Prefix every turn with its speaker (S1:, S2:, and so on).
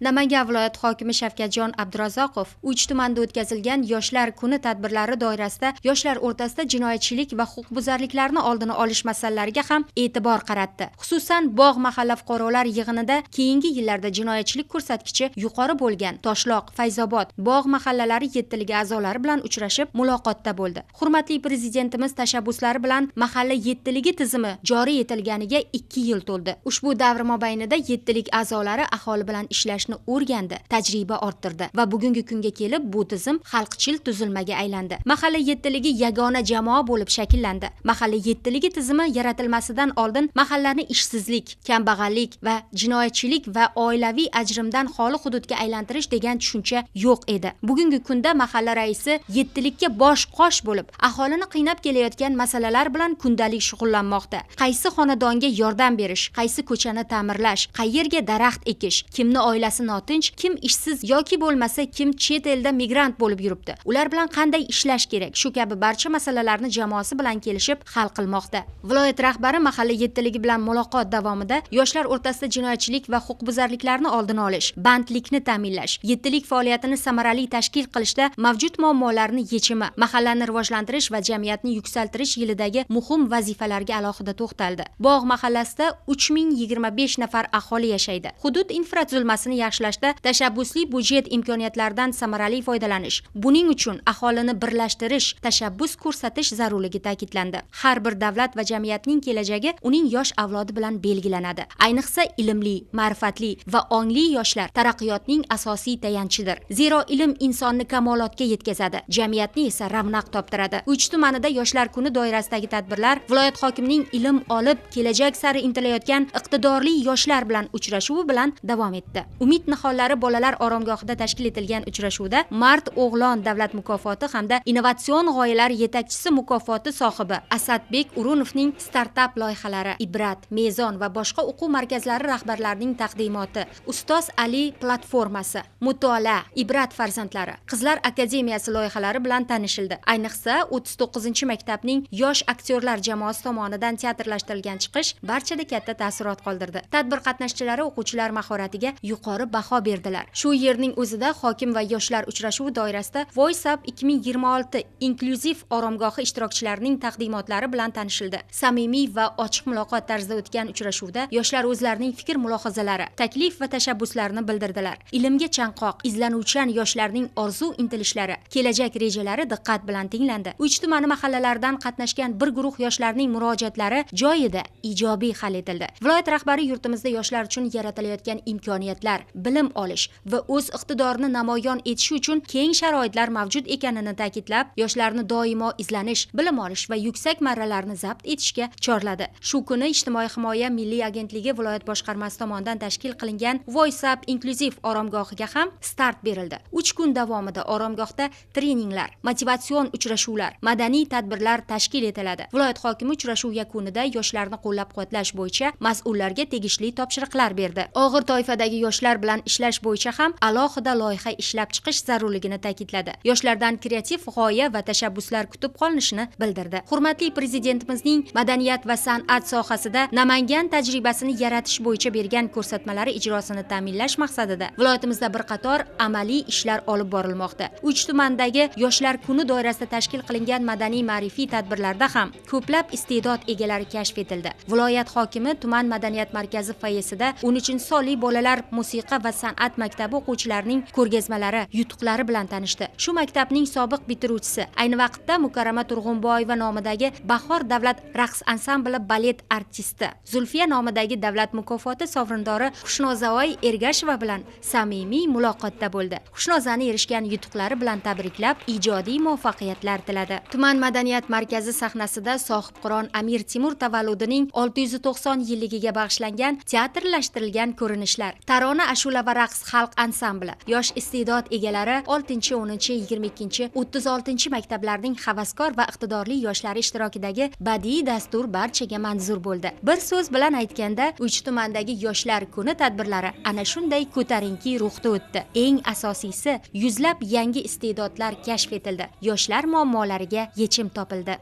S1: Namangan viloyat hokimi Shavkatjon Abdurazzoqov Uch tumanida o'tkazilgan Yoshlar kuni tadbirlari doirasida yoshlar o'rtasida jinoyatchilik va huquqbuzarliklarni oldini olish masalalariga ham e'tibor qaratdi. Xususan, Bog' mahalla fuqarolar yig'inida keyingi yillarda jinoyatchilik ko'rsatkichi yuqori bo'lgan Toshloq, Fayzobod, Bog' mahallalari yettiligi a'zolari bilan uchrashib, muloqotda bo'ldi. Hurmatli prezidentimiz tashabbuslari bilan mahalla yettiligi tizimi joriy etilganiga 2 yil to'ldi. Ushbu davr mobaynida yettilik a'zolari aholi bilan ishlashni o'rgandi, tajriba orttirdi va bugungi kunga kelib bu tizim xalqchil tuzilmaga aylandi. Mahalla yettiligi yagona jamoa bo'lib shakllandi. Mahalla yettiligi tizimi yaratilmasidan oldin mahallani ishsizlik, kambag'allik va jinoyatchilik va oilaviy ajrimdan xoli hududga aylantirish degan tushuncha yo'q edi. Bugungi kunda mahalla raisi yettilikka bosh qosh bo'lib, aholini qiynab kelayotgan masalalar bilan kundalik shug'ullanmoqda. Qaysi xonadonga yordam berish, qaysi ko'chani ta'mirlash, qayerga daraxt ekish, kimni oilasi notinch, kim ishsiz yoki bo'lmasa kim chet elda migrant bo'lib yuribdi, ular bilan qanday ishlash kerak, shu kabi barcha masalalarni jamoasi bilan kelishib hal qilmoqda. Viloyat rahbari mahalla yettiligi bilan muloqot davomida yoshlar o'rtasida jinoyatchilik va huquqbuzarliklarni oldini olish, bandlikni ta'minlash, yettilik faoliyatini samarali tashkil qilishda mavjud muammolarni yechimi, mahallani rivojlantirish va jamiyatni yuksaltirish yilidagi muhim vazifalarga alohida to'xtaldi. Bog' mahallasida 3025 nafar aholi yashaydi. Hudud infratuzilmasini yaxshilashda tashabbusli budjet imkoniyatlaridan samarali foydalanish, buning uchun aholini birlashtirish, tashabbus ko'rsatish zarurligi ta'kidlandi. Har bir davlat va jamiyatning kelajagi uning yosh avlodi bilan belgilanadi. Ayniqsa ilmli, ma'rifatli va ongli yoshlar taraqqiyotning asosiy tayanchidir. Zero ilm insonni kamolotga yetkazadi, jamiyatni esa ravnaq toptiradi. Uch tumanida yoshlar kuni doirasidagi tadbirlar viloyat hokimining ilm olib kelajak sari intilayotgan iqtidorli yoshlar bilan uchrashuvi bilan davom etdi. Umid nihollari bolalar oromgohida tashkil etilgan uchrashuvda Mard o'g'lon davlat mukofoti hamda innovatsion g'oyalar yetakchisi mukofoti sohibi Asadbek Urunovning startap loyihalari, Ibrat, Mezon va boshqa o'quv markazlari rahbarlarining taqdimoti, Ustoz Ali platformasi, Mutolaa, Ibrat farzandlari, Qizlar akademiyasi loyihalari bilan tanishildi. Ayniqsa 39-maktabning yosh aktyorlar jamoasi tomonidan teatrlashtirilgan chiqish barchada katta taassurot qoldirdi. Tadbir qatnashchilari o'quvchilar mahoratiga yuqori baho berdilar. Shu yerning o'zida hokim va yoshlar uchrashuvi doirasida Voice Up 2026 inklyuziv oromgohi ishtirokchilarining taqdimotlari bilan tanishildi. Samimiy va ochiq muloqot tarzida o'tgan uchrashuvda yoshlar o'zlarining fikr mulohazalari, taklif va tashabbuslarini bildirdilar. Ilmga chanqoq, izlanuvchan yoshlarning orzu intilishlari, kelajak rejalari diqqat bilan tinglandi. Uch tumani mahallalaridan qatnashgan bir guruh yoshlarning murojaatlari joyida ijobiy hal etildi. Viloyat rahbari yurtimizda yoshlar uchun yaratilayotgan imkoniyatlar, bilim olish va o'z iqtidorini namoyon etish uchun keng sharoitlar mavjud ekanini ta'kidlab, yoshlarni doimo izlanish, bilim olish va yuksak marralarni zabt etishga chorladi. Shu kuni Ijtimoiy himoya milliy agentligi viloyat boshqarmasi tomonidan tashkil qilingan Voice Up inklyuziv oromgohiga ham start berildi. 3 kun davomida oromgohda treninglar, motivatsion uchrashuvlar, madaniy tadbirlar tashkil etiladi. Viloyat hokimi uchrashuv yakunida yoshlarni qo'llab-quvvatlash bo'yicha mas'ullarga tegishli topshiriqlar berdi. Og'ir toifadagi yoshlar bilan ishlash bo'yicha ham alohida loyiha ishlab chiqish zarurligini ta'kidladi. Yoshlardan kreativ g'oya va tashabbuslar kutib qolinishini bildirdi. Hurmatli prezidentimizning madaniyat va san'at sohasida Namangan tajribasini yaratish bo'yicha bergan ko'rsatmalari ijrosini ta'minlash maqsadida viloyatimizda bir qator amaliy ishlar olib borilmoqda. Uch tumandagi yoshlar kuni doirasida tashkil qilingan madaniy ma'rifiy tadbirlarda ham ko'plab iste'dod egalari kashf etildi. Viloyat hokimi tuman madaniyat markazi foyesida 13-sonli bolalar musiqa va san'at maktabi o'quvchilarining ko'rgazmalari, yutuqlari bilan tanishdi. Shu maktabning sobiq bitiruvchisi, ayni vaqtda Mukarrama Turg'unboyeva nomidagi Bahor davlat raqs ansambli balet artisti, Zulfiya nomidagi davlat mukofoti sovrindori Xushnozaoy Ergasheva bilan samimiy muloqotda bo'ldi. Xushnozani erishgan yutuqlari bilan tabriklab, ijodiy muvaffaqiyatlar tiladi. Tuman madaniyat markazi sahnasida sohibqiron Amir Temur tavalludining 690 yilligiga bag'ishlangan teatrlashtirilgan ko'rinishlar, tarona, ashula va raqs xalq ansambli, yosh iste'dod egalari 6, 10, 22, 36 maktablarning havaskor va iqtidorli yoshlari ishtirokidagi badiiy dastur barchaga manzur bo'ldi. Bir so'z bilan aytganda, Uch tumandagi yoshlar kuni tadbirlari ana shunday ko'tarinki ruhda o'tdi. Eng asosiysi, yuzlab yangi iste'dodlar kashf etildi. Yoshlar muammolariga yechim topildi.